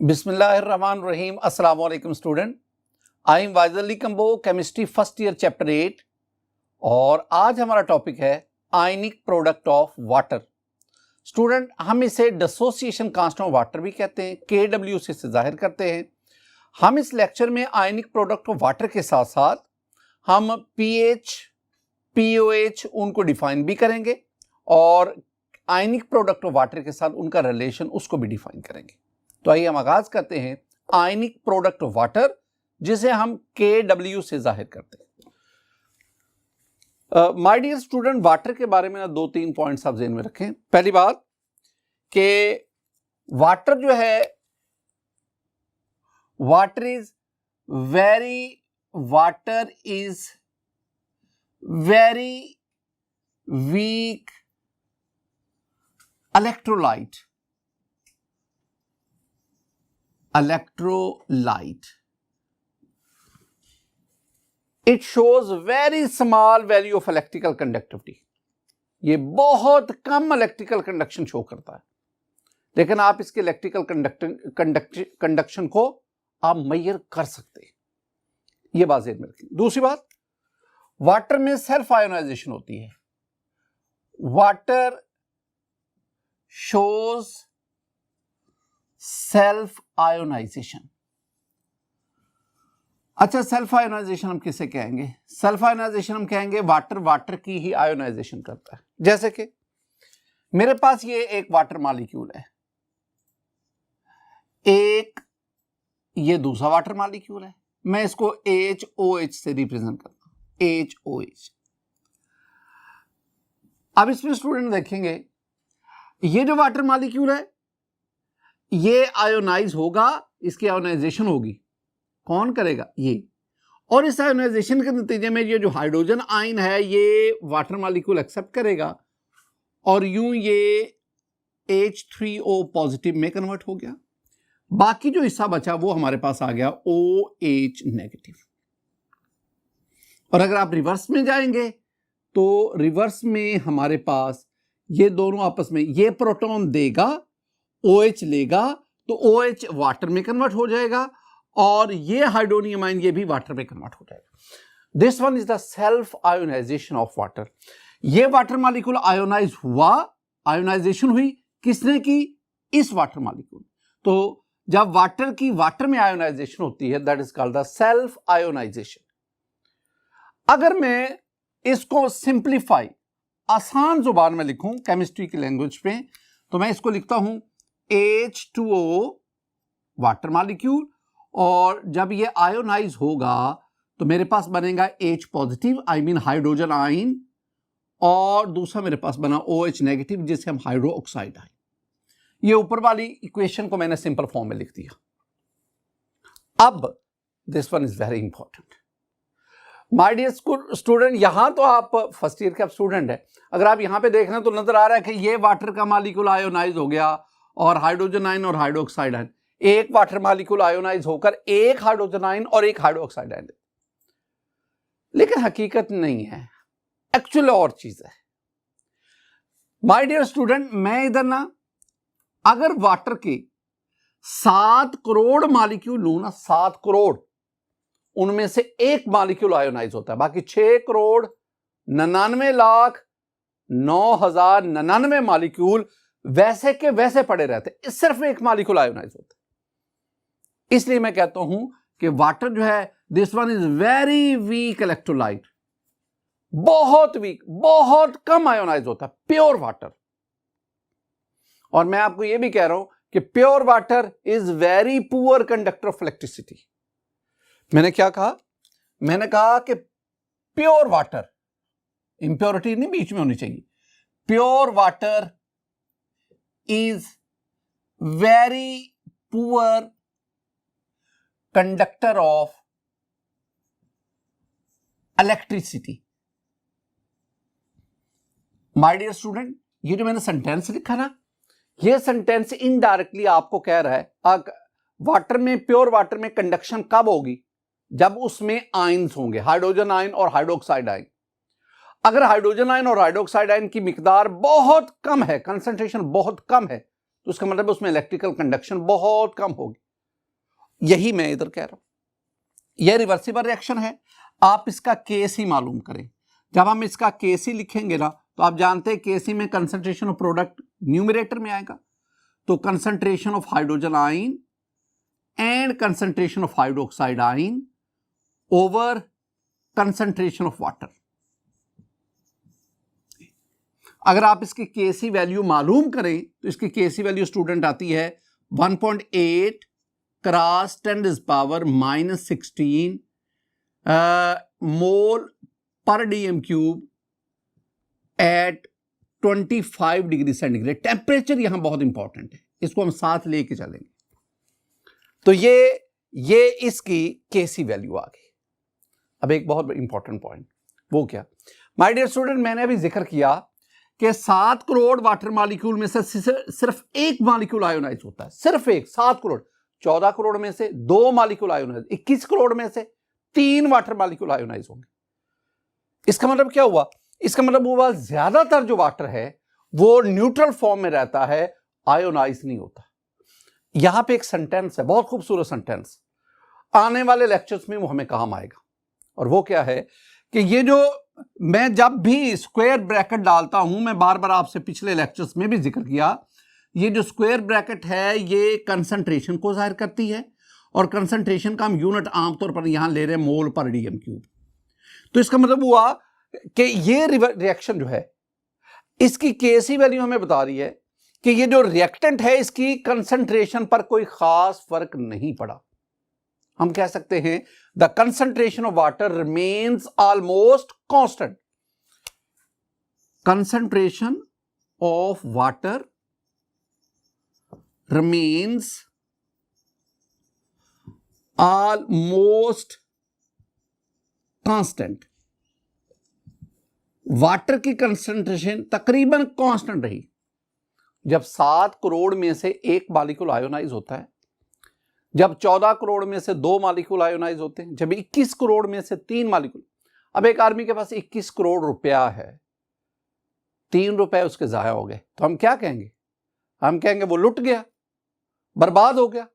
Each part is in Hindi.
बिस्मिल्लाहिर्रहमानिर्रहीम। अस्सलाम वालेकुम student. I am wise Ali combo, chemistry first year chapter 8 और आज हमारा टॉपिक है ionic product of water. Student, हम इसे डिसोसिएशन कांस्टेंट ऑफ वाटर भी कहते हैं, KW से इसे जाहिर करते हैं। हम इस लेक्चर में आयनिक प्रोडक्ट ऑफ वाटर के साथ साथ हम pH, POH उनको डिफाइन भी करेंगे और आयनिक प्रोडक्ट ऑफ वाटर के साथ उनका रिलेशन उसको भी डिफाइन करेंगे। तो आइए हम आगाज करते हैं आयनिक प्रोडक्ट ऑफ वाटर, जिसे हम KW से जाहिर करते हैं। माय डियर स्टूडेंट, वाटर के बारे में ना 2-3 पॉइंट्स आप ज़हन में रखें। पहली बात कि वाटर जो है, water is very weak electrolyte. It shows very small value of electrical conductivity. ये बहुत कम इलेक्ट्रिकल कंडक्शन शो करता है, लेकिन आप इसके इलेक्ट्रिकल कंडक्शन को आप मेजर कर सकते हैं। ये बात ध्यान में रखें। दूसरी बात, वाटर में सेल्फ आयोनाइजेशन होती है। Water shows self ionization। अच्छा, सेल्फ आयोनाइजेशन हम किसे कहेंगे? सेल्फ आयोनाइजेशन हम कहेंगे वाटर की ही आयोनाइजेशन करता है। जैसे कि मेरे पास ये एक वाटर मॉलिक्यूल है, एक ये दूसरा वाटर मॉलिक्यूल है, मैं इसको HOH से रिप्रेजेंट करता हूं, HOH। अब इसमें स्टूडेंट देखेंगे, ये जो वाटर मॉलिक्यूल है ये आयोनाइज होगा, इसकी आयोनाइजेशन होगी। कौन करेगा? ये। और इस आयोनाइजेशन के नतीजे में ये जो हाइड्रोजन आयन है ये वाटर मॉलिक्यूल एक्सेप्ट करेगा और यूं ये H3O पॉजिटिव में कन्वर्ट हो गया। बाकी जो हिस्सा बचा वो हमारे पास आ गया OH नेगेटिव। और अगर आप रिवर्स में जाएंगे तो रिवर्स में हमारे पास ये दोनों आपस में, ये प्रोटॉन देगा, OH लेगा, तो OH वाटर में कन्वर्ट हो जाएगा और ये हाइड्रोनियम आयन ये भी वाटर में कन्वर्ट हो जाएगा। This one is the self ionization of water. ये वाटर मॉलिक्यूल आयोनाइज हुआ, आयोनाइजेशन हुई, किसने की? इस वाटर मॉलिक्यूल। तो जब वाटर की वाटर में आयोनाइजेशन होती है, that is called the self ionization. अगर मैं इसको सिंप्लीफाई, आसान जुबान में लिखूं केमिस्ट्री की लैंग्वेज पे, तो मैं इसको लिखता हूं H2O वाटर मॉलिक्यूल, और जब ये आयोनाइज होगा तो मेरे पास बनेगा H positive, I mean hydrogen ion, और दूसरा मेरे पास बना OH नेगेटिव, जिसे हम हाइड्रो ऑक्साइड आयन। ये ऊपर वाली इक्वेशन को मैंने सिंपल फॉर्म में लिख दिया। अब this one is very important my dear student. यहां तो आप फर्स्ट ईयर के आप स्टूडेंट है, अगर आप यहां पे देख रहे हैं तो नजर आ रहा है कि ये वाटर का मॉलिक्यूल आयोनाइज हो गया और हाइड्रोजन आयन और हाइड्रोक्साइड आयन, एक वाटर मॉलिक्यूल आयोनाइज होकर एक हाइड्रोजन आयन और एक हाइड्रोक्साइड आयन। लेकिन हकीकत नहीं है, एक्चुअली और चीज है। माय डियर स्टूडेंट, मैं इधर ना अगर वाटर के 7 करोड़ मॉलिक्यूल लूं ना, 7 करोड़, उनमें से एक मॉलिक्यूल आयोनाइज होता है, बाकी 6,99,09,099 मॉलिक्यूल वैसे के वैसे पड़े रहते, सिर्फ एक मॉलिक्यूल आयोनाइज होता है। इसलिए मैं कहता हूं कि वाटर जो है, this one is very weak electrolyte, बहुत वीक, बहुत कम आयोनाइज होता है, प्योर वाटर। और मैं आपको यह भी कह रहा हूं कि pure water is very poor conductor of electricity. मैंने क्या कहा? मैंने कहा कि प्योर वाटर, इंप्योरिटी नहीं बीच में होनी चाहिए, pure water is very poor conductor of electricity. My dear student, ये जो मैंने सेंटेंस लिखा ना, ये सेंटेंस इनडायरेक्टली आपको कह रहा है वाटर में, प्योर वाटर में कंडक्शन कब होगी? जब उसमें आयंस होंगे, हाइड्रोजन आयन और हाइड्रोक्साइड आयन। अगर हाइड्रोजन आयन और हाइड्रोक्साइड आयन की मिकदार बहुत कम है, कंसंट्रेशन बहुत कम है, तो उसका मतलब उसमें इलेक्ट्रिकल कंडक्शन बहुत कम होगी। यही मैं इधर कह रहा हूं। यह रिवर्सिबल रिएक्शन है। आप इसका केसी मालूम करें। जब हम इसका केसी लिखेंगे ना, तो आप जानते हैं केसी में कंसंट्रेशन ऑफ प्रोडक्ट न्यूमरेटर में आएगा, तो concentration of hydrogen ion and concentration of hydroxide ion over concentration of water. अगर आप इसकी केसी वैल्यू मालूम करें तो इसकी केसी वैल्यू स्टूडेंट आती है 1.8 cross 10⁻⁻16 mole per D M cube at 25 degree centigrade. Temperature यहां बहुत इंपॉर्टेंट है, इसको हम साथ लेके चलेंगे। तो ये इसकी केसी वैल्यू आ गई। अब एक बहुत इंपॉर्टेंट पॉइंट, वो क्या? माय डियर स्टूडेंट, मैंने अभी जिक्र किया कि 7 करोड़ वाटर मॉलिक्यूल में से सिर्फ एक मॉलिक्यूल आयोनाइज होता है, सिर्फ एक। 7 करोड़, 14 करोड़ में से 2 मॉलिक्यूल आयोनाइज, 21 करोड़ में से 3 वाटर मॉलिक्यूल आयोनाइज होंगे। इसका मतलब क्या हुआ? इसका मतलब हुआ ज्यादातर जो वाटर है वो न्यूट्रल फॉर्म में रहता है, आयोनाइज नहीं होता। यहां पे एक सेंटेंस है, बहुत खूबसूरत सेंटेंस, आने वाले लेक्चर्स में वो हमें काम आएगा। और वो क्या है कि ये जो मैं जब भी स्क्वायर ब्रैकेट डालता हूं, मैं बार बार आपसे पिछले लेक्चर्स में भी जिक्र किया, ये जो स्क्वायर ब्रैकेट है ये कंसंट्रेशन को जाहिर करती है, और कंसंट्रेशन का हम यूनिट आमतौर पर यहां ले रहे हैं मोल पर डीएम क्यूब। तो इसका मतलब हुआ कि ये रिएक्शन जो है इसकी केसी वैल्यू हमें बता रही है कि ये जो रिएक्टेंट है इसकी कंसंट्रेशन पर कोई खास फर्क नहीं पड़ा। हम कह सकते हैं the concentration of water remains almost constant. Concentration of water remains almost constant. Water की कंसंट्रेशन तकरीबन कांस्टेंट रही। जब 7 करोड़ में से 1 मॉलिक्यूल आयोनाइज होता है, जब 14 करोड़ में से 2 मॉलिक्यूल आयोनाइज होते हैं, जब 21 करोड़ में से 3 मॉलिक्यूल। अब एक आदमी के पास 21 करोड़ रुपया है, 3 रुपए उसके जाया हो गए, तो हम क्या कहेंगे? हम कहेंगे वो लुट गया, बर्बाद हो गया।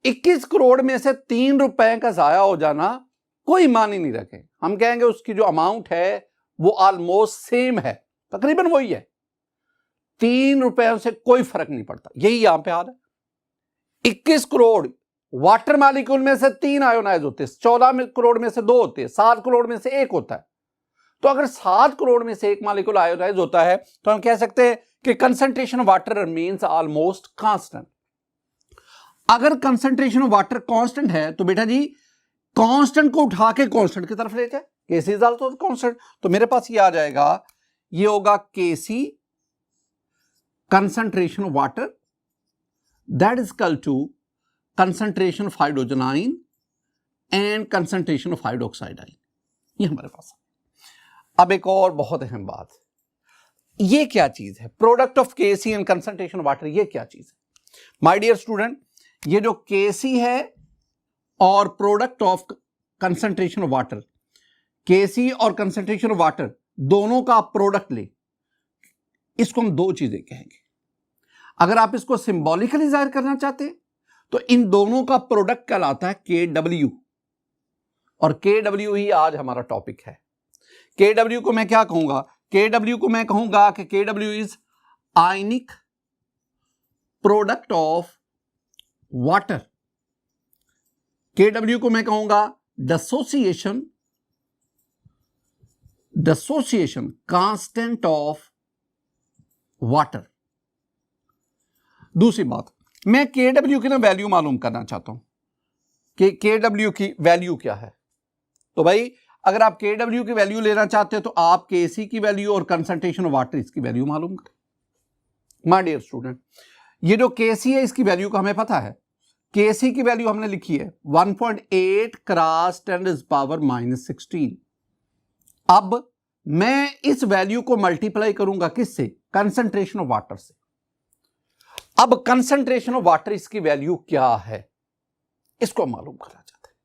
21 करोड़ में से 3 रुपए का जाया हो जाना कोई मानी नहीं रखे। हम कहेंगे उसकी जो अमाउंट है वो ऑलमोस्ट सेम है, तकरीबन वही है, 3 रुपए से कोई फर्क नहीं पड़ता। यही यहां पे हाल है। 21 करोड़ वाटर मॉलिक्यूल में से 3 आयोनाइज होते हैं, 14 करोड़ में से 2 होते हैं, 7 करोड़ में से 1 होता है। तो अगर 7 करोड़ में से 1 मॉलिक्यूल आयोनाइज होता है तो हम कह सकते हैं कि concentration of water remains almost constant. अगर कंसंट्रेशन ऑफ वाटर कांस्टेंट है तो बेटा जी कांस्टेंट को उठा के कांस्टेंट की तरफ ले जाए, केसी इज आल्सो कांस्टेंट। तो मेरे पास ये आ जाएगा, ये होगा K C concentration of water that is equal to concentration of hydrogen ion and concentration of hydroxide ion। ये हमारे पास है। अब एक और बहुत अहम बात, ये क्या चीज है? Product of K C and concentration of water, ये क्या चीज है? माय डियर स्टूडेंट, ये जो केसी है और product of concentration of water, K C और कंसंट्रेशन ऑफ वाटर दोनों का प्रोडक्ट ले, इसको हम 2 चीजें कहेंगे। अगर आप इसको सिंबॉलिकली जाहिर करना चाहते हैं तो इन दोनों का प्रोडक्ट कहलाता है KW, और KW ही आज हमारा टॉपिक है। KW को मैं क्या कहूंगा? KW को मैं कहूंगा कि KW is ionic product of water. KW को मैं कहूंगा डिसोसिएशन कांस्टेंट ऑफ वाटर। दूसरी बात, मैं KW की ना वैल्यू मालूम करना चाहता हूं कि KW की वैल्यू क्या है। तो भाई अगर आप KW की वैल्यू लेना चाहते हो तो आप KC की वैल्यू और कंसंट्रेशन ऑफ वाटर इसकी वैल्यू मालूम करें। माय डियर स्टूडेंट, ये जो KC है इसकी वैल्यू का हमें पता है। KC की वैल्यू हमने लिखी है 1.8 क्रॉस 10⁻⁻16। अब मैं इस वैल्यू को मल्टीप्लाई करूंगा किससे? कंसंट्रेशन ऑफ वाटर से। अब कंसंट्रेशन ऑफ वाटर इसकी वैल्यू क्या है, इसको मालूम करना चाहते हैं।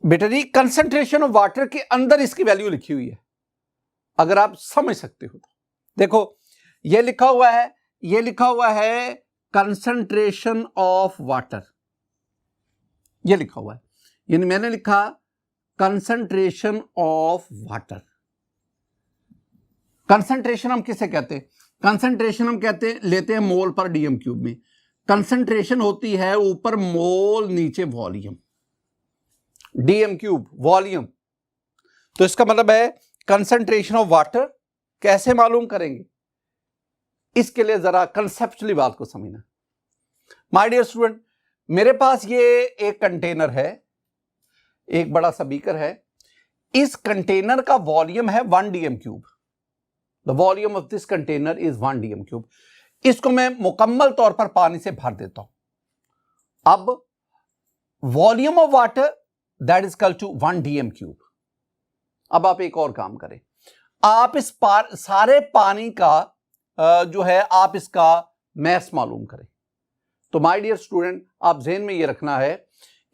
बेटा जी कंसंट्रेशन ऑफ वाटर के अंदर इसकी वैल्यू लिखी हुई है, अगर आप समझ सकते हो तो देखो, यह लिखा हुआ है कंसंट्रेशन ऑफ वाटर। ये लिखा हुआ है, यानी मैंने लिखा कंसंट्रेशन ऑफ वाटर। कंसंट्रेशन हम किसे कहते हैं? कंसंट्रेशन हम कहते हैं, लेते हैं मोल पर डीएम क्यूब में। कंसंट्रेशन होती है ऊपर मोल, नीचे वॉल्यूम, डीएम क्यूब वॉल्यूम। तो इसका मतलब है कंसंट्रेशन ऑफ वाटर कैसे मालूम करेंगे, इसके लिए जरा कंसेप्चुअली बात को समझना। माय डियर स्टूडेंट, मेरे पास ये एक कंटेनर है, एक बड़ा सा बीकर है। इस कंटेनर का वॉल्यूम है 1 D M cube. The volume of this container is 1 D M cube. इसको मैं मुकम्मल तौर पर पानी से भर देता हूं। अब volume of water that is equal to 1 D M cube. अब आप एक और काम करें, आप इस सारे पानी का जो है आप इसका मैस मालूम करें। तो माय डियर स्टूडेंट, आप ज़हन में ये रखना है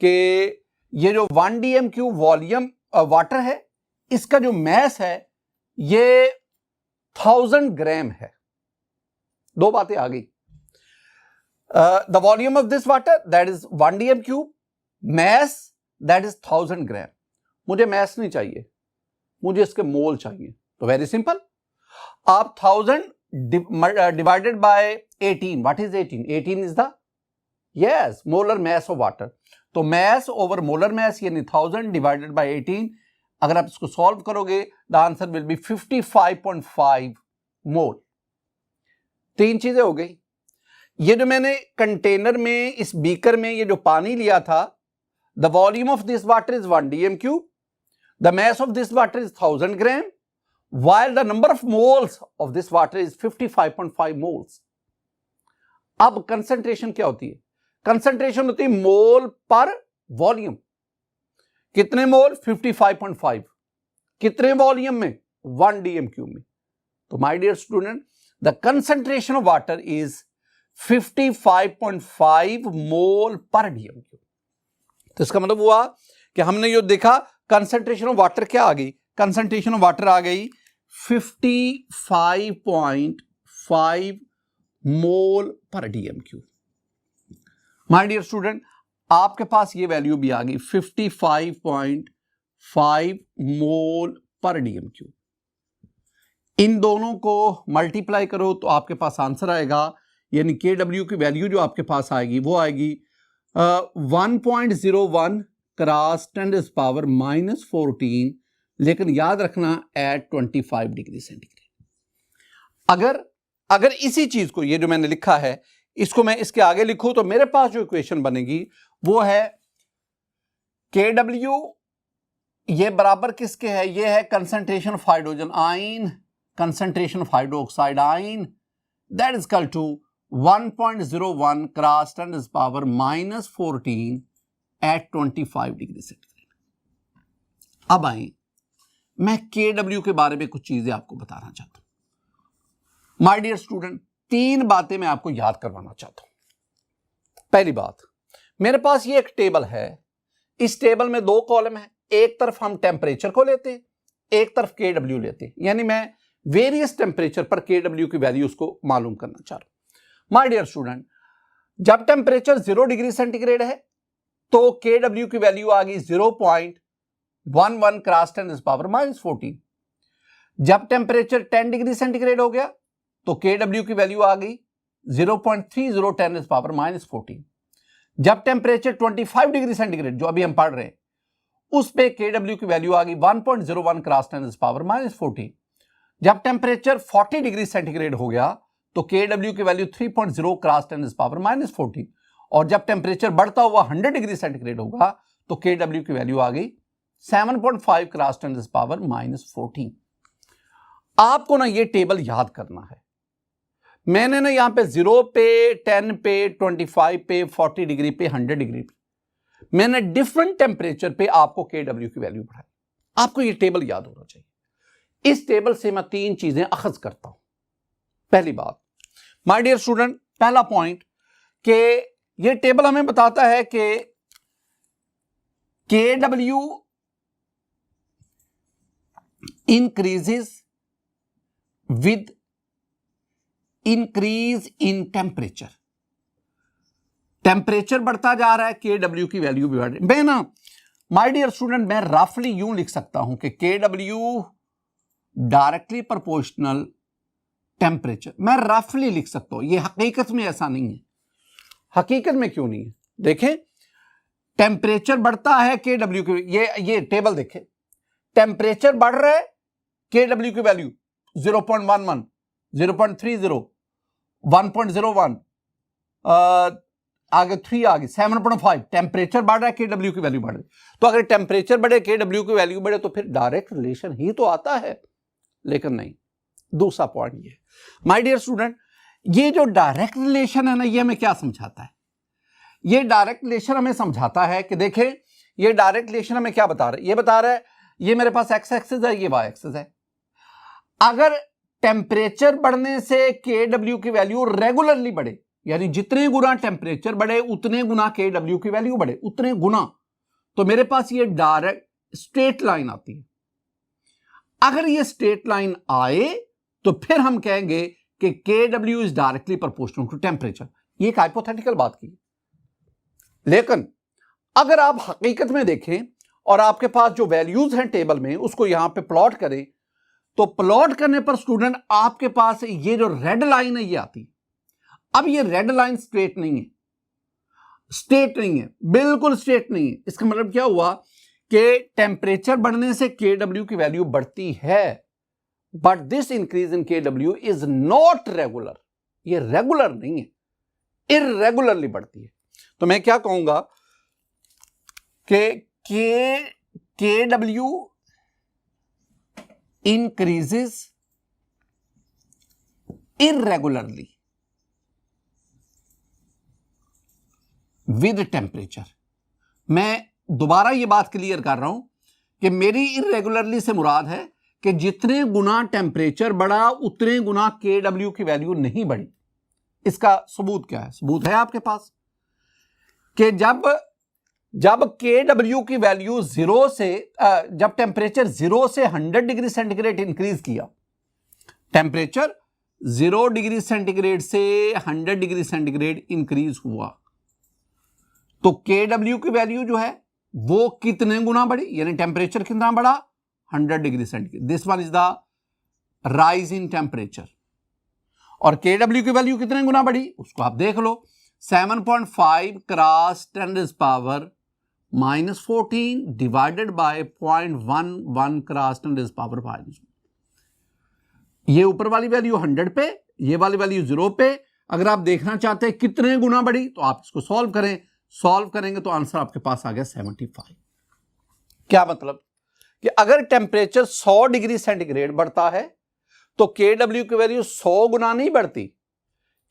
कि ये जो 1 डीएम क्यूब वॉल्यूम वाटर है, इसका जो मैस है ये 1000 ग्राम है। दो बातें आ गई। The volume of this water that is 1 D M cube, mass that is 1000 gram. मुझे मैस नहीं चाहिए, मुझे इसके मोल चाहिए। तो वेरी सिंपल, आप 1000 divided by 18, what is 18? 18 is the yes molar mass of water. तो मैस ओवर मोलर मैस यानी 1000 डिवाइडेड बाय 18। अगर आप इसको सॉल्व करोगे द आंसर विल बी 55.5 मोल। तीन चीजें हो गई। ये जो मैंने कंटेनर में, इस बीकर में ये जो पानी लिया था, the volume of this water is 1 D M cube, the mass of this water is 1000 gram, while the number of moles of this water is 55.5 moles. अब कंसंट्रेशन क्या होती है? कंसंट्रेशन होती है मोल पर वॉल्यूम। कितने मोल? 55.5। कितने वॉल्यूम में? 1 डीएम क्यूब में। तो my dear student, the concentration of water is 55.5 mole per D M cube. तो इसका मतलब हुआ कि हमने जो देखा कंसंट्रेशन ऑफ वाटर क्या आ गई? कंसंट्रेशन ऑफ वाटर आ गई 55.5 mole per D M cube. My dear student, आपके पास ये वैल्यू भी आ गई 55.5 मोल पर डीएम क्यूब। इन दोनों को मल्टीप्लाई करो तो आपके पास आंसर आएगा, यानी KW की वैल्यू जो आपके पास आएगी वो आएगी 1.01 क्रॉस 10⁻⁻14, लेकिन याद रखना एट 25 डिग्री सेंटीग्रेड। अगर इसी चीज को, ये जो मैंने लिखा है, इसको मैं इसके आगे लिखूं तो मेरे पास जो इक्वेशन बनेगी वो है KW, ये बराबर किसके है? ये है concentration of hydrogen ion, concentration of hydroxide ion, that is equal to 1.01 cross 10⁻⁻14 at 25 degree centigrade. अब आए, मैं KW के बारे में कुछ चीजें आपको बताना चाहता हूं। माय डियर स्टूडेंट, 3 बातें मैं आपको याद करवाना चाहता हूं। पहली बात, मेरे पास ये एक टेबल है। इस टेबल में 2 कॉलम है। एक तरफ हम टेम्परेचर को लेते हैं, एक तरफ KW लेते हैं, यानी मैं वेरियस टेम्परेचर पर KW की वैल्यूज को मालूम करना चाह रहा हूं। माय डियर स्टूडेंट, जब टेम्परेचर 0 डिग्री सेंटीग्रेड है तो KW की वैल्यू आ गई 0.11 क्रॉस 10⁻⁻14। जब टेम्परेचर 10 डिग्री सेंटीग्रेड हो गया तो KW की वैल्यू आ गई 0.30 10⁻⁻14। जब टेम्परेचर 25 डिग्री सेंटीग्रेड, जो अभी हम पढ़ रहे हैं, उस पे KW की वैल्यू आ गई 1.01 क्रॉस 10⁻⁻14। जब टेम्परेचर 40 डिग्री सेंटीग्रेड हो गया तो KW की वैल्यू 3.0 क्रॉस 10⁻⁻14। और जब टेम्परेचर बढ़ता हुआ 100 डिग्री सेंटीग्रेड होगा तो KW की वैल्यू आ गई 7.5 क्रॉस 10⁻⁻14। आपको ना ये टेबल याद करना है। मैंने ना यहां पे 0 पे, 10 पे, 25 पे, 40 डिग्री पे, 100 डिग्री पे, मैंने डिफरेंट टेम्परेचर पे आपको KW की वैल्यू बढ़ाई। आपको ये टेबल याद होना चाहिए। इस टेबल से मैं 3 चीजें अखज करता हूं। पहली बात, माय डियर स्टूडेंट, पहला पॉइंट कि ये टेबल हमें बताता है कि KW increases with increase in temperature। Temperature बढ़ता जा रहा है, के डब्ल्यू की वैल्यू भी बढ़ रही है। मैं ना माय डियर स्टूडेंट, मैं रफली यूं लिख सकता हूं कि K W directly proportional temperature, मैं रफली लिख सकता हूं। यह हकीकत में ऐसा नहीं है। हकीकत में क्यों नहीं है? देखें, टेम्परेचर बढ़ता है के डब्ल्यू की, ये टेबल देखें, टेम्परेचर बढ़ रहा है, के डब्ल्यू की वैल्यू 0.11, 0.30, 1.01, आगे 3 आ गई, 7.5। टेम्परेचर बढ़ रहा है, के डब्ल्यू की वैल्यू बढ़ रही है। तो अगर टेम्परेचर बढ़े, के डब्ल्यू की वैल्यू बढ़े, तो फिर डायरेक्ट रिलेशन ही तो आता है, लेकिन नहीं। दूसरा पॉइंट ये, माय डियर स्टूडेंट, ये जो डायरेक्ट रिलेशन है ना, ये हमें क्या समझाता है? ये डायरेक्ट रिलेशन हमें समझाता है कि देखें, ये डायरेक्ट रिलेशन हमें क्या बता रहा है? ये बता रहा है, ये मेरे पास एक्स एक्सिस है, ये वाई एक्सिस है। अगर टेम्परेचर बढ़ने से के डब्ल्यू की वैल्यू रेगुलरली बढ़े, यानी जितने गुना टेम्परेचर बढ़े उतने गुना के डब्ल्यू की वैल्यू बढ़े, उतने गुना, तो मेरे पास ये डायरेक्ट स्ट्रेट लाइन आती है। अगर ये स्ट्रेट लाइन आए तो फिर हम कहेंगे कि K W is directly proportional to temperature. ये एक हाइपोथेटिकल बात की, लेकिन अगर आप हकीकत में देखें और आपके पास जो वैल्यूज हैं टेबल में, उसको यहां पे प्लॉट करें, तो प्लॉट करने पर स्टूडेंट आपके पास ये जो रेड लाइन है ये आती है। अब ये रेड लाइन स्ट्रेट नहीं है, स्ट्रेट नहीं है, बिल्कुल स्ट्रेट नहीं है। इसका मतलब क्या हुआ कि टेम्परेचर बढ़ने से के डब्ल्यू की वैल्यू बढ़ती है, बट दिस इंक्रीज इन के डब्ल्यू इज नॉट रेगुलर। ये रेगुलर नहीं है, इररेगुलरली बढ़ती है। तो मैं क्या कहूंगा कि K W increases इररेगुलरली with temperature. मैं दोबारा ये बात क्लियर कर रहा हूं कि मेरी इररेगुलरली से मुराद है कि जितने गुना टेम्परेचर बढ़ा उतने गुना के डब्ल्यू की वैल्यू नहीं बढ़ी। इसका सबूत क्या है? सबूत है आपके पास कि जब के डब्ल्यू की वैल्यू जब टेम्परेचर 0 से 100 डिग्री सेंटीग्रेड इंक्रीज किया, टेम्परेचर 0 डिग्री सेंटीग्रेड से 100 डिग्री सेंटीग्रेड इंक्रीज हुआ, तो के डब्ल्यू की वैल्यू जो है वो कितने गुना बढ़ी, यानी टेम्परेचर कितना बढ़ा? 100 degree centigrade. This one is the rise in temperature. और के डब्ल्यू की वैल्यू कितने गुना बढ़ी उसको आप देख लो, 7.5 क्रॉस 10⁻⁻14 डिवाइडेड बाय 0.11 क्रॉस 10⁻⁵। ये ऊपर वाली वैल्यू 100 पे, ये वाली वैल्यू 0 पे। अगर आप देखना चाहते हैं कितने गुना बढ़ी तो आप इसको सॉल्व करें, सॉल्व करेंगे तो आंसर आपके पास आ गया 75। क्या मतलब कि अगर टेम्परेचर 100 डिग्री सेंटीग्रेड बढ़ता है तो के डब्ल्यू की वैल्यू 100 गुना नहीं बढ़ती,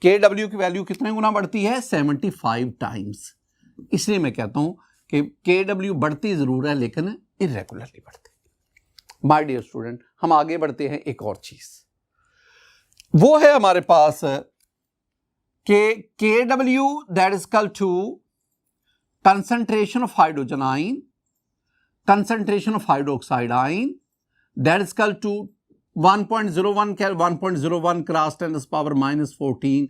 के डब्ल्यू की वैल्यू कितने गुना बढ़ती है? 75 टाइम्स। इसलिए मैं कहता हूं कि के डब्ल्यू बढ़ती जरूर है लेकिन इरेगुलरली बढ़ती। माय डियर स्टूडेंट, हम आगे बढ़ते हैं। एक और चीज वो है हमारे पास कि K W that is equal to concentration of hydrogen ion, concentration of hydroxide ion, that is equal to 1.01 cross 10⁻⁻14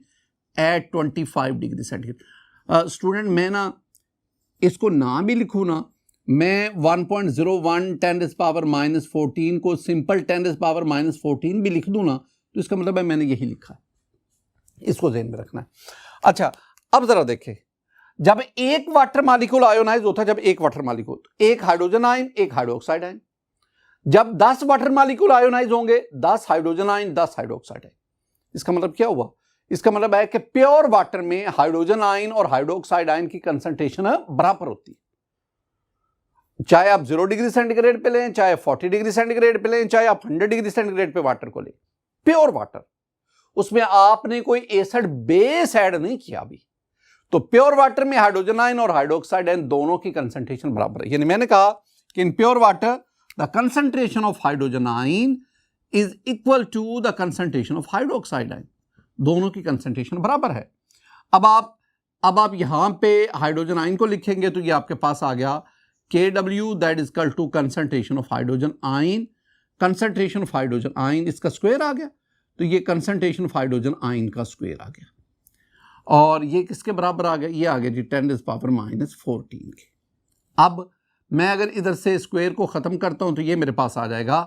at 25 degree centigrade. Student मैं ना इसको ना भी लिखूँ ना, मैं 1.01 10⁻⁻14 को सिंपल 10⁻⁻14 भी लिख दूँ ना, तो इसका मतलब है मैंने यही लिखा है। इसको ध्यान में रखना है। अच्छा, अब जरा देखें, जब एक वाटर मॉलिक्यूल आयोनाइज होता है, जब एक वाटर मॉलिक्यूल, एक हाइड्रोजन आयन एक हाइड्रोक्साइड आयन। जब 10 वाटर मॉलिक्यूल आयोनाइज होंगे, 10 हाइड्रोजन आयन 10 हाइड्रोक्साइड आयन। इसका मतलब क्या हुआ? इसका मतलब है कि प्योर वाटर में हाइड्रोजन आयन और हाइड्रोक्साइड आयन की कंसंट्रेशन बराबर होती है। चाहे आप 0 डिग्री सेंटीग्रेड पे लें, चाहे 40 डिग्री सेंटीग्रेड पे लें, चाहे आप 100 डिग्री सेंटीग्रेड पे वाटर को लें, प्योर वाटर, उसमें आपने कोई एसिड बेस ऐड नहीं किया अभी। तो प्योर वाटर में हाइड्रोजन आयन और हाइड्रोक्साइड आयन दोनों की कंसंट्रेशन बराबर है। यानी मैंने कहा कि in pure water the concentration of hydrogen ion is equal to the concentration of hydroxide ion, दोनों की कंसंट्रेशन बराबर है। अब आप यहां पे हाइड्रोजन आयन को लिखेंगे तो ये आपके पास आ गया K W that is equal to concentration of hydrogen ion, concentration of hydrogen ion इसका स्क्वायर आ गया, तो ये कंसंट्रेशन ऑफ हाइड्रोजन आयन का स्क्वायर आ गया। और ये किसके बराबर आ गया, ये आ गया जी 10⁻⁻14 के। अब मैं अगर इधर से स्क्वायर को खत्म करता हूं तो ये मेरे पास आ जाएगा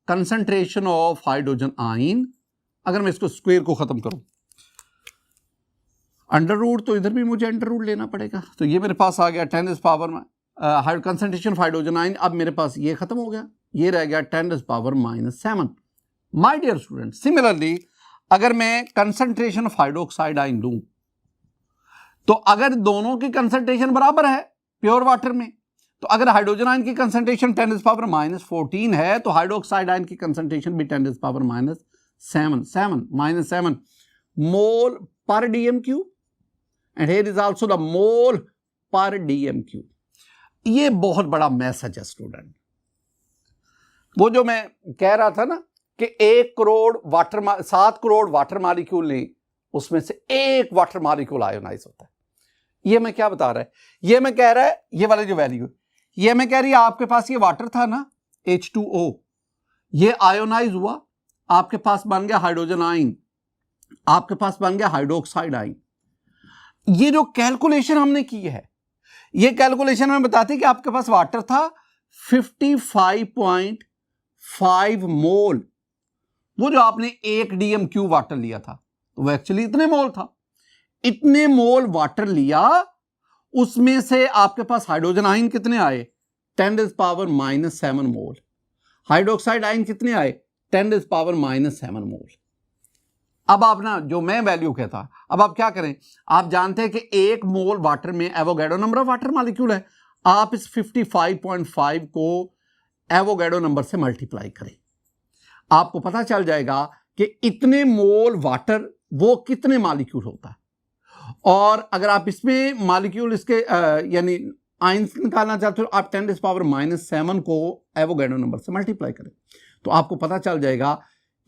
कंसंट्रेशन ऑफ हाइड्रोजन आयन। अगर मैं इसको स्क्वायर को खत्म करूं अंडर रूट, तो इधर भी मुझे अंडर रूट लेना पड़ेगा, तो ये मेरे पास आ गया 10⁻, कंसंट्रेशन ऑफ हाइड्रोजन आयन। अब मेरे पास ये खत्म हो गया, ये रह गया 10⁻⁻7। माय डियर स्टूडेंट, सिमिलरली अगर मैं कंसंट्रेशन ऑफ हाइड्रोक्साइड आयन लूं, तो अगर दोनों की कंसंट्रेशन बराबर है प्योर वाटर में, तो अगर हाइड्रोजन आयन की कंसंट्रेशन 10⁻⁻14 है तो हाइड्रोक्साइड आयन की कंसंट्रेशन भी 10⁻⁻7 मोल per D M cube, and here is also the mole per D M cube. ये बहुत बड़ा मैसेज है स्टूडेंट। वो जो मैं कह रहा था ना कि 7 करोड़ वाटर मॉलिक्यूल ने, उसमें से 1 वाटर मॉलिक्यूल आयोनाइज होता है। ये मैं क्या बता रहा है, ये मैं कह रहा है, ये वाले जो वैल्यू, ये मैं कह रही है आपके पास ये वाटर था ना H2O, ये आयोनाइज हुआ, आपके पास बन गया हाइड्रोजन आयन, आपके पास बन गया हाइड्रोक्साइड आयन। ये जो कैलकुलेशन हमने की है, ये कैलकुलेशन में बताती है कि आपके पास वाटर था 55.5 मोल। वो जो आपने 1 DMQ वाटर लिया था तो वो एक्चुअली इतने मोल था, इतने मोल वाटर लिया, उसमें से आपके पास हाइड्रोजन आयन कितने आए 10⁻⁻7 मोल, हाइड्रोक्साइड आयन कितने आए 10⁻⁻7 मोल। अब आप ना, जो मैं वैल्यू कहता, अब आप क्या करें, आप जानते हैं कि 1 मोल वाटर में Avogadro number of water molecule है, आप इस 55.5 को एवोगैड्रो नंबर से मल्टीप्लाई करें, आपको पता चल जाएगा कि इतने मोल वाटर वो कितने मॉलिक्यूल होता है। और अगर आप इसमें मॉलिक्यूल इसके यानी आयंस निकालना चाहते हो, आप 10⁻⁻7 को एवोगैड्रो नंबर से मल्टीप्लाई करें, तो आपको पता चल जाएगा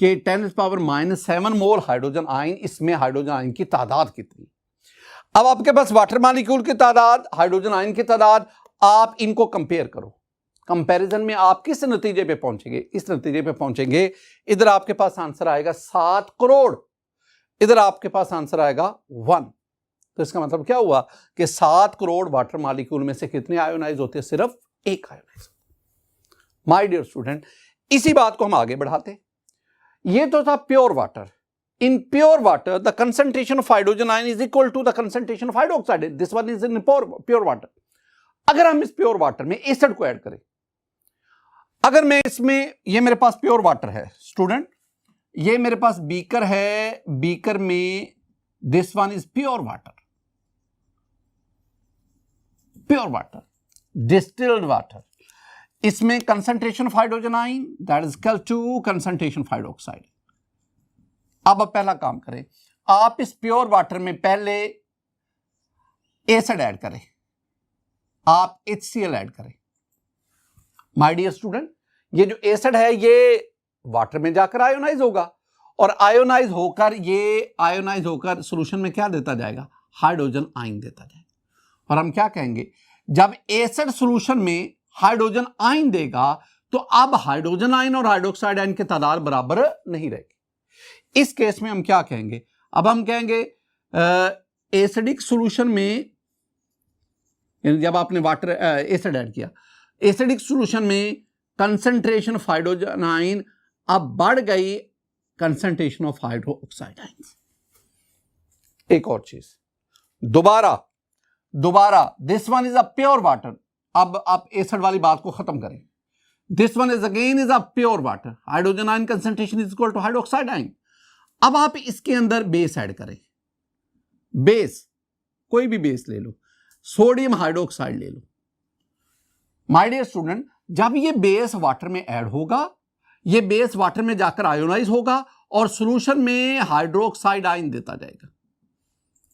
कि 10⁻⁻7 मोल हाइड्रोजन आयन, इसमें हाइड्रोजन आयन की तादाद कितनी। अब आपके पास वाटर मॉलिक्यूल की तादाद, हाइड्रोजन आयन की तादाद, आप इनको कंपेयर करो। कंपैरिजन में आप किस नतीजे पे पहुंचेंगे, इस नतीजे पे पहुंचेंगे, इधर आपके पास आंसर आएगा 7 करोड़, इधर आपके पास आंसर आएगा 1। तो इसका मतलब क्या हुआ कि 7 करोड़ वाटर मॉलिक्यूल में से कितने आयोनाइज होते हैं, सिर्फ 1 आयोनाइज। माय डियर स्टूडेंट, इसी बात को हम आगे बढ़ाते हैं। ये तो था pure water. In pure water the concentration of hydrogen ion is equal to the concentration of hydroxide, this one is in pure water. अगर हम इस प्योर वाटर में एसिड को ऐड करें, अगर मैं इसमें, ये मेरे पास प्योर वाटर है स्टूडेंट, ये मेरे पास बीकर है, बीकर में this one is pure water, pure water, distilled water, इसमें concentration of hydrogen ion that is equal to concentration of hydroxide. अब आप पहला काम करें, आप इस प्योर वाटर में पहले एसिड ऐड करें, आप HCl ऐड करें। माय डियर स्टूडेंट, ये जो एसिड है ये वाटर में जाकर आयोनाइज होगा, और आयोनाइज होकर सॉल्यूशन में क्या देता जाएगा, हाइड्रोजन आयन देता जाएगा। और हम क्या कहेंगे, जब एसिड सॉल्यूशन में हाइड्रोजन आयन देगा तो अब हाइड्रोजन आयन और हाइड्रोक्साइड आयन की तादाद बराबर नहीं रहेगी। इस केस में हम क्या कहेंगे, अब हम कहेंगे एसिडिक सॉल्यूशन में, जब आपने वाटर एसिड ऐड किया, एसिडिक सॉल्यूशन में कंसंट्रेशन ऑफ हाइड्रोजन आयन अब बढ़ गई कंसंट्रेशन ऑफ हाइड्रोक्साइड आयन। एक और चीज, दोबारा this one is a pure water. अब आप एसिड वाली बात को खत्म करें, this one is again is a pure water, hydrogen ion concentration is equal to hydroxide ion. अब आप इसके अंदर बेस ऐड करें, बेस कोई भी बेस ले लो, सोडियम हाइड्रोक्साइड ले लो। माय डियर स्टूडेंट, जब ये बेस वाटर में ऐड होगा, ये बेस वाटर में जाकर आयोनाइज होगा और सॉल्यूशन में हाइड्रोक्साइड आयन देता जाएगा,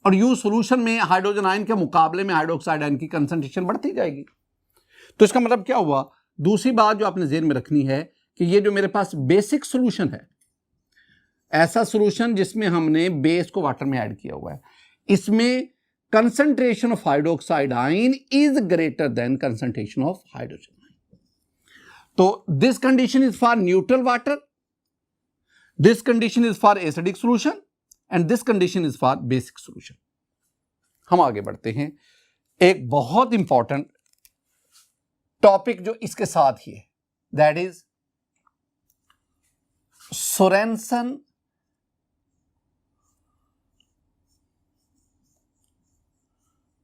और यूं सॉल्यूशन में हाइड्रोजन आयन के मुकाबले में हाइड्रोक्साइड आयन की कंसंट्रेशन बढ़ती जाएगी। तो इसका मतलब क्या हुआ, दूसरी बात जो आपने ज़हन में रखनी है कि ये जो मेरे पास बेसिक सॉल्यूशन है, ऐसा सॉल्यूशन जिसमें हमने बेस को वाटर में ऐड किया हुआ है, इसमें concentration of hydroxide ion is greater than concentration of hydrogen ion. तो this condition is for neutral water, this condition is for acidic solution, and this condition is for basic solution. हम आगे बढ़ते हैं। एक बहुत इंपॉर्टेंट टॉपिक जो इसके साथ ही है, that is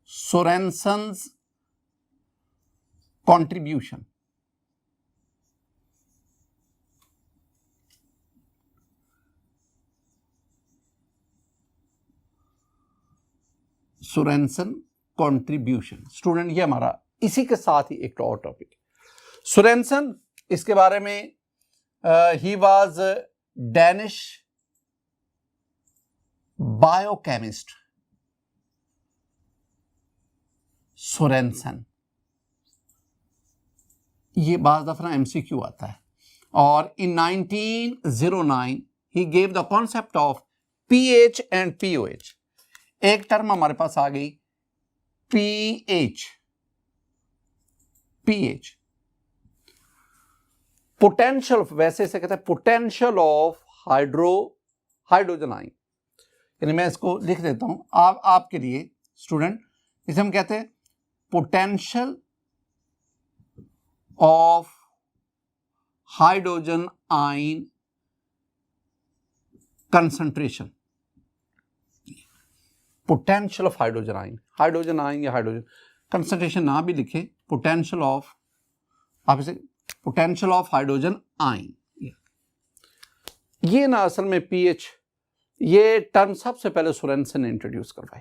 Sorensen's contribution. Sorensen contribution. Student ये हमारा इसी के साथ ही एक और टॉपिक। सोरेनसन, इसके बारे में he was Danish biochemist. Sorensen, ये बाज़ दफा एमसीक्यू आता है। और इन 1909 he gave the concept of pH and pOH. एक टर्म हमारे पास आ गई पीएच। पीएच पोटेंशियल, वैसे इसे कहते हैं पोटेंशियल ऑफ हाइड्रोजन आयन। यानी मैं इसको लिख देता हूं आपके लिए स्टूडेंट, इसे हम कहते हैं potential of hydrogen ion concentration. Potential of hydrogen ion, hydrogen ion या हाइड्रोजन कंसंट्रेशन ना भी लिखे, पोटेंशियल ऑफ, आप इसे पोटेंशियल ऑफ हाइड्रोजन आयन। ये ना असल में पीएच, ये टर्म सबसे पहले सोरेनसन ने इंट्रोड्यूस करवाई।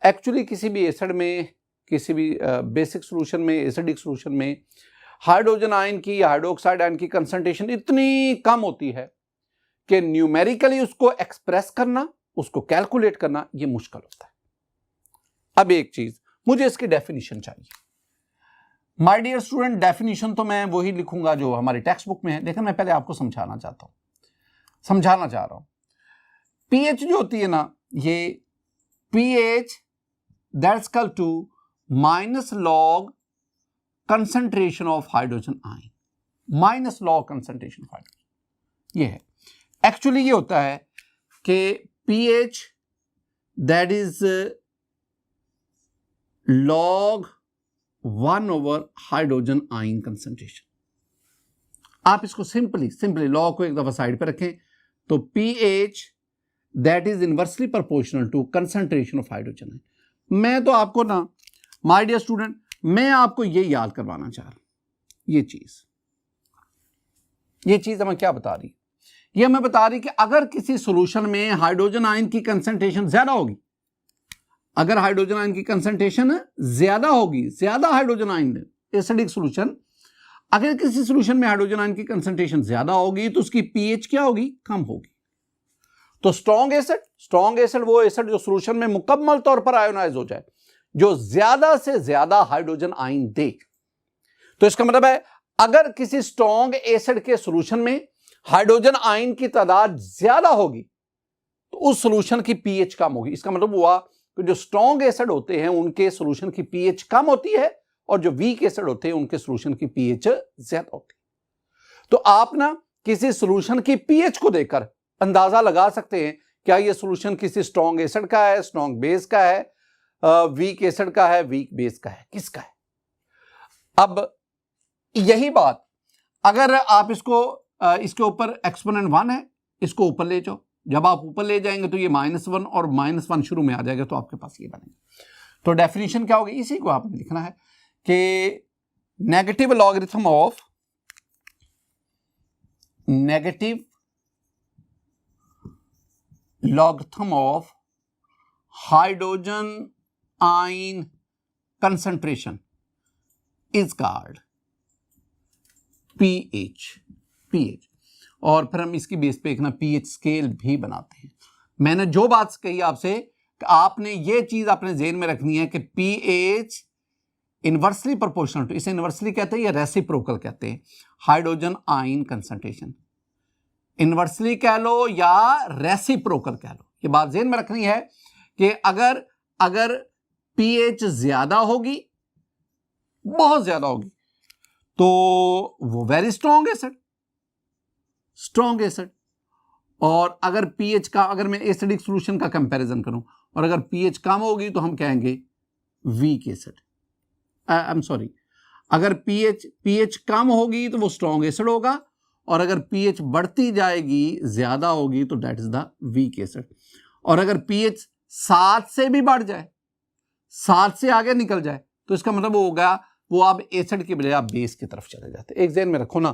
एक्चुअली किसी भी एसिड में, किसी भी बेसिक सॉल्यूशन में, एसिडिक सॉल्यूशन में हाइड्रोजन आयन की या हाइड्रोक्साइड आयन की कंसंट्रेशन इतनी कम होती है कि न्यूमेरिकली उसको एक्सप्रेस करना, उसको कैलकुलेट करना ये मुश्किल होता है। अब एक चीज, मुझे इसकी डेफिनेशन चाहिए। माय डियर स्टूडेंट, डेफिनेशन तो मैं वही लिखूंगा जो हमारी टेक्स्ट बुक में है, लेकिन मैं पहले आपको समझाना चाह रहा हूं। पीएच जो होती है ना, ये pH that's equal to minus log concentration of hydrogen ion, minus log concentration of hydrogen. ये है एक्चुअली, ये होता है कि pH that is log 1 over hydrogen ion concentration. आप इसको सिंपली लॉग को एक दफा साइड पे रखें, तो pH that is inversely proportional to concentration of hydrogen ion. मैं तो आपको ना माय डियर स्टूडेंट, मैं आपको ये याद करवाना चाह रहा हूं। ये चीज हमें क्या बता रही है? ये हमें बता रही कि अगर किसी सॉल्यूशन में हाइड्रोजन आयन की कंसंट्रेशन ज्यादा होगी, अगर हाइड्रोजन आयन की कंसंट्रेशन ज्यादा होगी, ज्यादा हाइड्रोजन आयन एसिडिक सॉल्यूशन, अगर किसी सॉल्यूशन में हाइड्रोजन आयन की कंसंट्रेशन ज्यादा होगी तो उसकी पीएच क्या होगी? कम होगी। तो स्ट्रॉन्ग एसिड वो एसिड जो सॉल्यूशन में मुकम्मल तौर पर आयोनाइज हो जाए, जो ज्यादा से ज्यादा हाइड्रोजन आयन दे। तो इसका मतलब है अगर किसी स्ट्रॉन्ग एसिड के सॉल्यूशन में हाइड्रोजन आयन की तादाद ज्यादा होगी तो उस सॉल्यूशन की पीएच कम होगी। इसका मतलब हुआ कि जो स्ट्रॉन्ग एसिड होते हैं उनके सॉल्यूशन की पीएच कम होती है, और जो वीक एसिड होते हैं उनके सॉल्यूशन की पीएच ज्यादा होती है। तो आप ना किसी सॉल्यूशन की पीएच को देखकर अंदाजा लगा सकते हैं क्या ये सॉल्यूशन किसी स्ट्रॉन्ग एसिड का है, स्ट्रॉन्ग बेस का है, वीक एसिड का है, वीक बेस का है, किसका है। अब यही बात अगर आप इसके ऊपर एक्सपोनेंट 1 है, इसको ऊपर ले जाओ, जब आप ऊपर ले जाएंगे तो ये -1 और -1 शुरू में आ जाएगा, तो आपके पास ये बनेगा। तो डेफिनेशन क्या होगी? इसी को आपने लिखना है कि negative logarithm of hydrogen ion concentration is called pH. और फिर हम इसकी बेस पे एक ना पीएच स्केल भी बनाते हैं। मैंने जो बात कही आपसे कि आपने ये चीज अपने जेहन में रखनी है कि पीएच इनवर्सली प्रोपोर्शनल टू, इसे इनवर्सली कहते हैं या रेसिप्रोकल कहते हैं, हाइड्रोजन आयन कंसंट्रेशन। इनवर्सली कह लो या रेसिप्रोकल कह लो, ये बात जेहन में रखनी है कि अगर पीएच ज्यादा होगी, बहुत ज्यादा होगी, तो वो वेरी स्ट्रॉन्ग एसिड, और अगर पीएच का, अगर मैं एसिडिक सॉल्यूशन का कंपैरिजन करूं, और अगर pH कम होगी तो हम कहेंगे weak acid. I am sorry, अगर pH कम होगी तो वो स्ट्रॉन्ग एसिड होगा, और अगर pH बढ़ती जाएगी, ज्यादा होगी, तो that is the weak acid. और अगर pH 7 से भी बढ़ जाए, 7 से आगे निकल जाए, तो इसका मतलब वो होगा वो आप एसिड की बजाय आप बेस की तरफ चले जाते हैं। एक ध्यान में रखो ना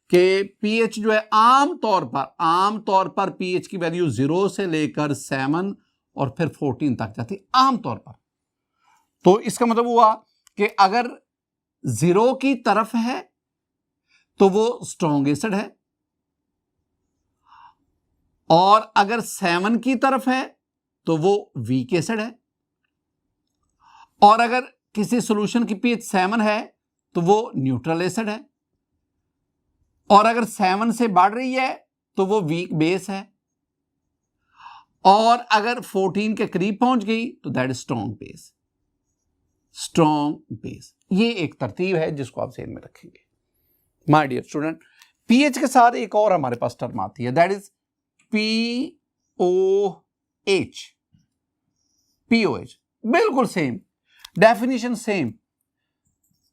कि pH जो है आमतौर पर pH की वैल्यू 0 से लेकर 7 और फिर 14 तक जाती है आमतौर पर। तो इसका मतलब हुआ कि अगर 0 की तरफ है तो वो स्ट्रॉन्ग एसिड है, और अगर 7 की तरफ है तो वो वीक एसिड है, और अगर किसी सॉल्यूशन की pH 7 है तो वो न्यूट्रल एसिड है, और अगर 7 से बढ़ रही है तो वो वीक बेस है, और अगर 14 के करीब पहुंच गई तो that is strong base. Strong base, ये एक तरतीब है जिसको आप ज़हन में रखेंगे। माय डियर स्टूडेंट, pH के साथ एक और हमारे पास टर्म आती है, दैट इज POH। POH बिल्कुल same definition, same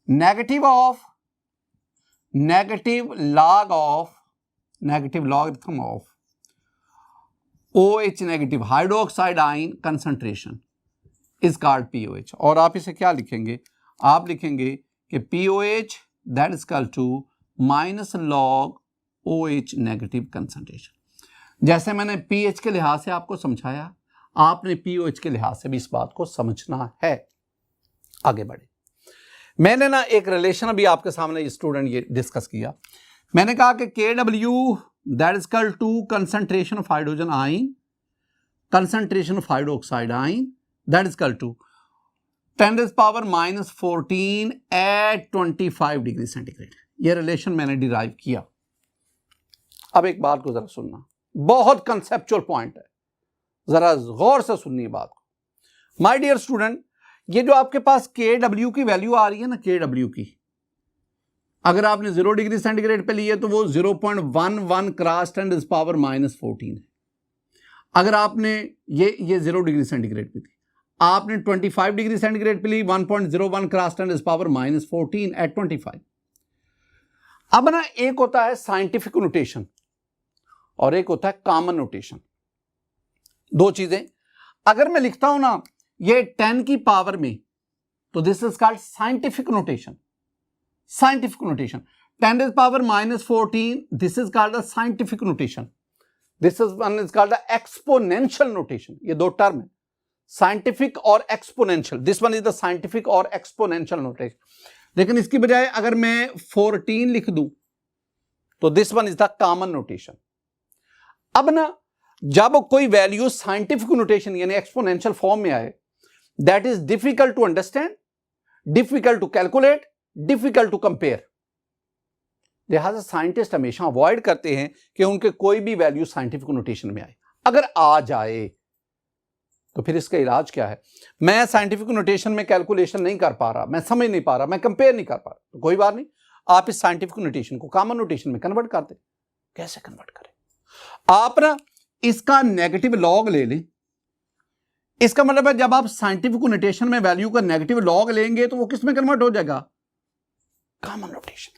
negative logarithm of OH negative hydroxide ion concentration is called POH। और आप इसे क्या लिखेंगे, आप लिखेंगे कि POH that is equal to minus log OH negative concentration. जैसे मैंने pH के लिहाज से आपको समझाया, आपने POH के लिहाज से भी इस बात को समझना है। आगे बढ़े, मैंने ना एक रिलेशन अभी आपके सामने स्टूडेंट ये डिस्कस किया। मैंने कहा कि KW that is equal to concentration of hydrogen ion, concentration of hydroxide ion that is equal to 10⁻⁻14 at 25 degree centigrade. ये रिलेशन मैंने डिराइव किया। अब एक बात को जरा सुनना, बहुत कंसेप्चुअल पॉइंट है, जरा गौर से सुननी बात को। माय डियर स्टूडेंट, ये जो आपके पास KW की वैल्यू आ रही है ना, KW की, अगर आपने 0 डिग्री सेंटीग्रेड पे ली है तो वो 0.11 क्रॉस 10⁻⁻14 है। अगर आपने ये 0 डिग्री सेंटीग्रेड पे थी, आपने 25 डिग्री सेंटीग्रेड पे ली 1.01 क्रॉस 10⁻⁻14 एट 25। अब ना एक होता है साइंटिफिक नोटेशन और एक होता है कॉमन नोटेशन, दो चीजें। अगर मैं लिखता हूं ना ये 10 की पावर में, तो this is called scientific notation. Scientific notation 10⁻⁻14, this is called the scientific notation. This is one is called the exponential notation. ये दो टर्म है, साइंटिफिक और exponential. This one is the scientific और एक्सपोनेंशियल नोटेशन। लेकिन इसकी बजाय अगर मैं 14 लिख दूं तो this one is the common notation. अब ना जब कोई वैल्यू साइंटिफिक नोटेशन यानी एक्सपोनेंशियल फॉर्म में आए, that is difficult to understand, difficult to calculate, difficult to compare. लिहाजा साइंटिस्ट हमेशा अवॉइड करते हैं कि उनके कोई भी वैल्यू साइंटिफिक नोटेशन में आए। अगर आ जाए तो फिर इसका इलाज क्या है? मैं साइंटिफिक नोटेशन में कैलकुलेशन नहीं कर पा रहा, मैं समझ नहीं पा रहा, मैं कंपेयर नहीं कर पा रहा, तो कोई बात नहीं, आप इस साइंटिफिक नोटेशन को कॉमन नोटेशन में कन्वर्ट कर दें। कैसे कन्वर्ट करें? आप ना इसका नेगेटिव लॉग ले लें। इसका मतलब है जब आप साइंटिफिक नोटेशन में वैल्यू का नेगेटिव लॉग लेंगे तो वो किस में कन्वर्ट हो जाएगा? Common notation.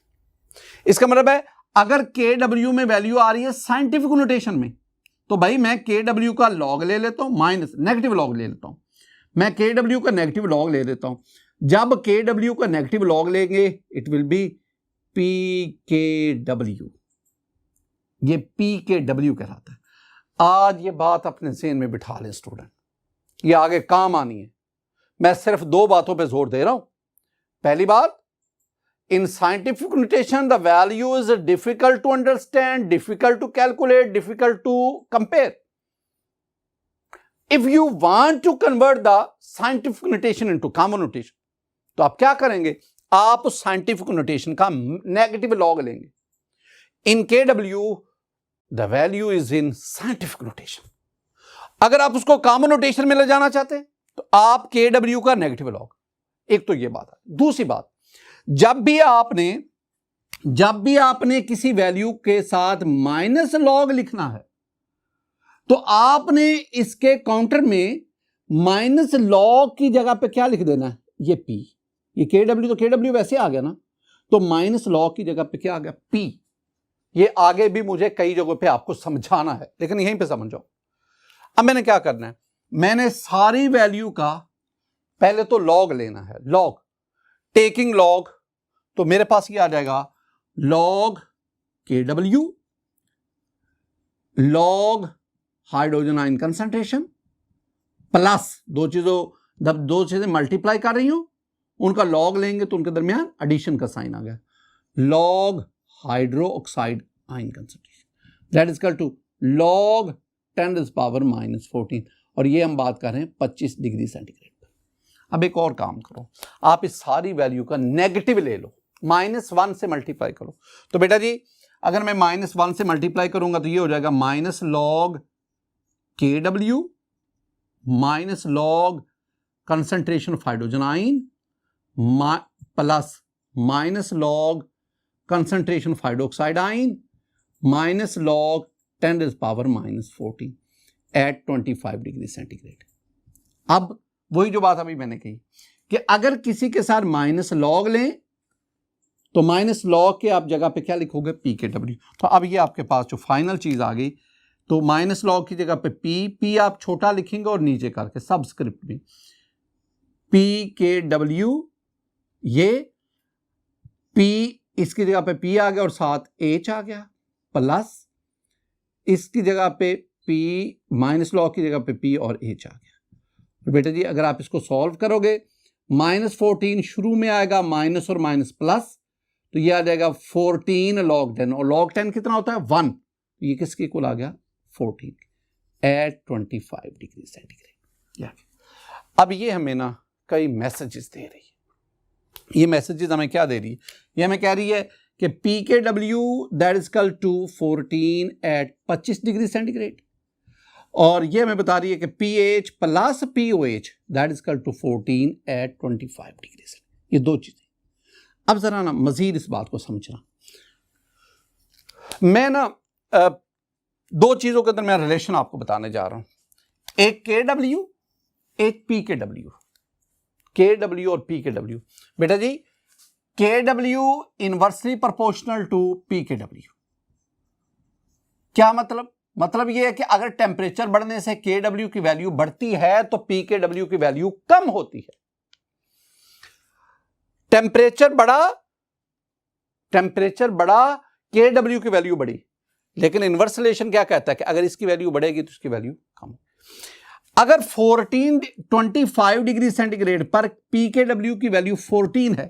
इसका मतलब है अगर KW में वैल्यू आ रही है साइंटिफिक नोटेशन में, तो भाई मैं KW का लॉग ले लेता हूं, माइनस नेगेटिव लॉग ले लेता हूं। मैं KW का नेगेटिव लॉग ले लेता हूं। जब KW का नेगेटिव लॉग लेंगे इट विल बी PKW। ये PKW कहलाता है। आज ये बात अपने ज़हन में बिठा लें स्टूडेंट, ये आगे काम आनी है। मैं सिर्फ दो बातों पे जोर दे रहा हूं। पहली बात, in scientific notation the value is difficult to understand, difficult to calculate, difficult to compare. If you want to convert the scientific notation into common notation, तो आप क्या करेंगे? आप उस scientific notation का negative log लेंगे। In KW the value is in scientific notation। अगर आप उसको common notation में ले जाना चाहते हैं तो आप KW का negative log। एक तो ये बात है। दूसरी बात, जब भी आपने किसी वैल्यू के साथ माइनस लॉग लिखना है तो आपने इसके काउंटर में माइनस लॉग की जगह पे क्या लिख देना है, ये P, ये KW, तो KW वैसे आ गया ना, तो माइनस लॉग की जगह पे क्या आ गया, P। ये आगे भी मुझे कई जगहों पे आपको समझाना है, लेकिन यहीं पे समझो। अब मैंने क्या करना है, मैंने सारी वैल्यू का पहले तो लॉग लेना है, लॉग, टेकिंग लॉग, तो मेरे पास ये आ जाएगा log KW log hydrogen ion concentration plus जब दो चीजें मल्टीप्लाई कर रही हूं उनका लॉग लेंगे तो उनके दरमियान एडिशन का साइन आ गया, log hydroxide ion concentration that is equal to log 10⁻⁻14, और ये हम बात कर रहे हैं 25 डिग्री सेंटीग्रेड पर। अब एक और काम करो, आप इस सारी वैल्यू का नेगेटिव ले लो, -1 से मल्टीप्लाई करो। तो बेटा जी अगर मैं -1 से मल्टीप्लाई करूंगा तो ये हो जाएगा minus log KW minus log concentration of hydrogen ion plus minus log concentration of hydroxide ion minus log 10⁻⁻14 at 25 degree centigrade. अब वही जो बात अभी मैंने कही कि अगर किसी के साथ माइनस लॉग लें तो माइनस लॉग के आप जगह पे क्या लिखोगे, PKW। तो अब ये आपके पास जो फाइनल चीज आ गई, तो माइनस लॉग की जगह पे P आप छोटा लिखेंगे और नीचे करके सबस्क्रिप्ट में PKW, ये P इसकी जगह पे P आ गया और साथ H आ गया, प्लस इसकी जगह पे P माइनस लॉग की जगह पे P और H आ गया। तो बेटा जी अगर आप इसको सॉल्व करोगे, -14 शुरू में आएगा माइनस और माइनस प्लस, तो ये आ जाएगा 14 log 10, और log 10 कितना होता है 1, ये किसके इक्वल आ गया 14 एट 25 डिग्री सेंटीग्रेड। अब ये हमें ना कई मैसेजेस दे रही है, ये मैसेजेस हमें क्या दे रही है, ये हमें कह रही है कि PKW that is equal to 14 at 25 degree centigrade, और ये हमें बता रही है कि PH plus POH that is equal to 14 at 25 degree centigrade. ये दो चीजें। अब जरा ना मजीद इस बात को समझना, मैं ना दो चीजों के दरमियान रिलेशन आपको बताने जा रहा हूं, एक KW एक PKW, KW और PKW। बेटा जी KW inversely proportional to PKW, क्या मतलब यह है कि अगर टेम्परेचर बढ़ने से KW की वैल्यू बढ़ती है तो PKW की वैल्यू कम होती है। टेम्परेचर बढ़ा KW की वैल्यू बढ़ी, लेकिन इनवर्स रिलेशन क्या कहता है कि अगर इसकी वैल्यू बढ़ेगी तो इसकी वैल्यू कम। अगर 25 डिग्री सेंटीग्रेड पर PKW की वैल्यू 14 है,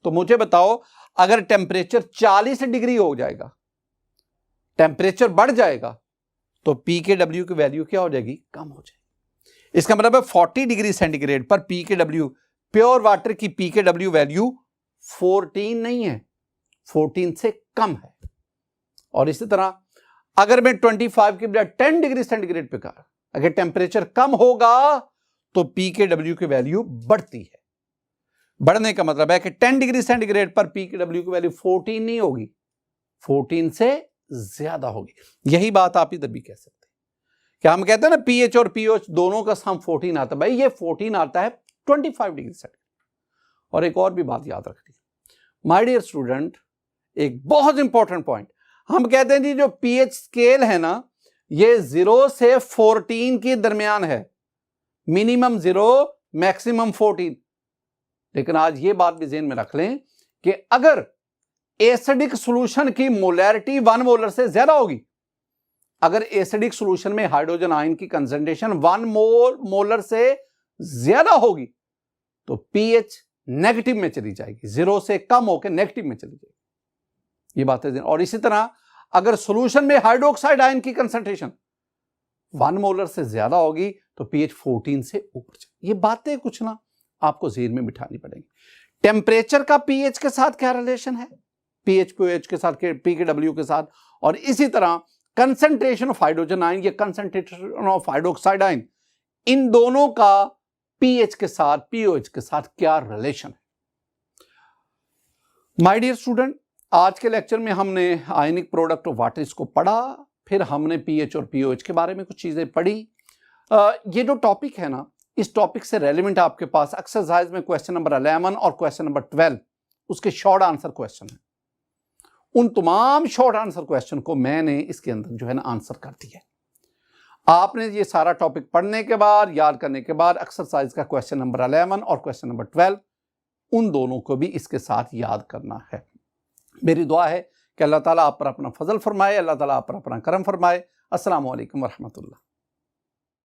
तो मुझे बताओ अगर टेम्परेचर 40 डिग्री हो जाएगा, टेम्परेचर बढ़ जाएगा, तो PKW की वैल्यू क्या हो जाएगी, कम हो जाएगी। इसका मतलब है 40 डिग्री सेंटीग्रेड पर PKW, प्योर वाटर की PKW वैल्यू 14 नहीं है, 14 से कम है। और इसी तरह अगर मैं 25 की बजाय 10 डिग्री सेंटीग्रेड पे कर, अगर टेम्परेचर कम होगा तो PKW की वैल्यू बढ़ती है। बढ़ने का मतलब है कि 10 डिग्री सेंटीग्रेड पर PKW की वैल्यू 14 नहीं होगी, 14 से ज्यादा होगी। यही बात आप इधर भी कह सकते हैं, क्या हम कहते हैं ना pH और POH दोनों का सम 14 आता है, भाई ये 14 आता है 25 डिग्री सेंटीग्रेड। और एक और भी बात याद रखनी, माय डियर स्टूडेंट, एक बहुत इंपॉर्टेंट पॉइंट, हम कहते हैं जी जो pH स्केल है ना, ये 0 से 14 के दरमियान है, मिनिमम 0 मैक्सिमम 14। लेकिन आज ये बात भी ज़हन में रख लें कि अगर एसिडिक सॉल्यूशन की मोलैरिटी 1 मोलर से ज्यादा होगी, अगर एसिडिक सॉल्यूशन में हाइड्रोजन आयन की कंसंट्रेशन 1 मोलर से ज्यादा होगी तो pH नेगेटिव में चली जाएगी, 0 से कम होकर नेगेटिव में चली जाएगी। ये बात है। और इसी तरह अगर सॉल्यूशन में हाइड्रोक्साइड आयन की कंसंट्रेशन 1 मोलर से ज्यादा होगी तो pH 14 से ऊपर जाएगी। ये बातें कुछ ना आपको ज़हन में बिठानी पड़ेगी। टेम्परेचर का pH के साथ क्या रिलेशन है, pH POH के साथ, PKW के साथ, और इसी तरह कंसंट्रेशन ऑफ हाइड्रोजन आयन या कंसंट्रेशन ऑफ हाइड्रोक्साइड आयन, इन दोनों का pH के साथ POH के साथ क्या रिलेशन है। माय डियर स्टूडेंट, आज के लेक्चर में हमने आयनिक प्रोडक्ट ऑफ वाटर इसको पढ़ा, फिर हमने pH और POH के बारे में कुछ चीजें पढ़ी। ये जो टॉपिक है ना, इस टॉपिक से रेलिवेंट आपके पास एक्सरसाइज में क्वेश्चन नंबर 11 और क्वेश्चन नंबर 12 उसके शॉर्ट आंसर क्वेश्चन है। उन तमाम शॉर्ट आंसर क्वेश्चन को मैंने इसके अंदर जो है ना आंसर कर दिया। आपने ये सारा टॉपिक पढ़ने के बाद, याद करने के बाद, एक्सरसाइज का क्वेश्चन नंबर 11 और क्वेश्चन नंबर 12 उन दोनों को भी इसके साथ याद करना है। मेरी दुआ है कि अल्लाह ताला आप पर अपना फजल फरमाए, अल्लाह ताला आप पर अपना करम फरमाए। अस्सलामु अलैकुम वरहमतुल्लाह।